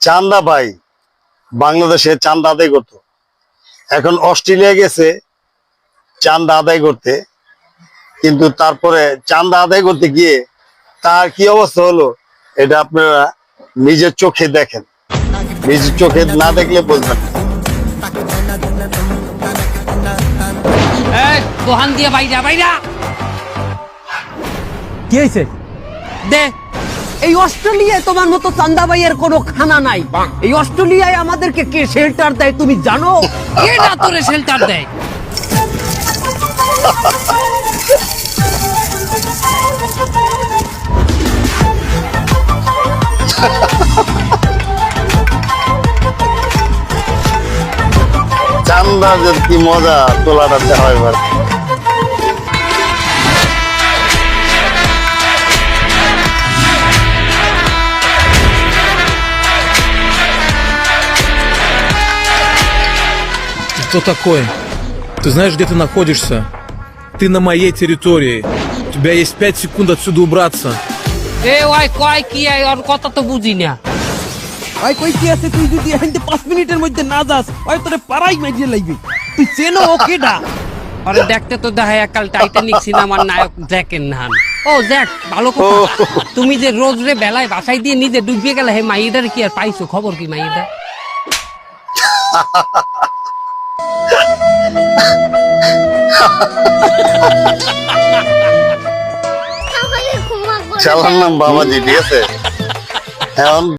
চান্দা ভাই বাংলাদেশে চান্দা আদায় করতো, এখন অস্ট্রেলিয়া গেছে চান্দা আদায় করতে, কিন্তু তারপরে চান্দা আদায় করতে গিয়ে তার কি অবস্থা হলো এটা আপনারা নিজের চোখে দেখেন, নিজের চোখে না দেখলে বুঝবেন না। দোহান দিয়ে বাইরা বাইরা কি হয়েছে? দে। এই অস্ট্রেলিয়ায় তোমার মতো চান্দা ভাইয়ের কোনো খানা নাই। এই অস্ট্রেলিয়ায় আমাদেরকে কে শেল্টার দেয় তুমি জানো? কে না তোরে শেল্টার দেয়? চান্দা যে কি মজা তোলাটা হয় এবার। Что такое? Ты знаешь, где ты находишься? Ты на моей территории. У тебя есть 5 секунд отсюда убраться. এ ওই কয় কি ওর কথা তো বুঝি না। ওই কই কি আছে, তুই যদি এখান থেকে 5 মিনিটের মধ্যে না যাস ওই তোরে পাড়াই মাইরিয়ে লাগবে। তুই চেনো ও কেডা? আরে দেখতে তো দেখা কাল টাইটানিক সিনেমার নায়ক জ্যাকের নান। ও জ্যাক, ভালো কথা। তুমি যে রোজ রে বেলায় বাসায় দিয়ে নিজে ডুবিয়ে গেলে হে মাইদার কি আর পাইছো? খবর কি মাইদা? চালার নাম বাবাজি, ঠিক আছে? এখন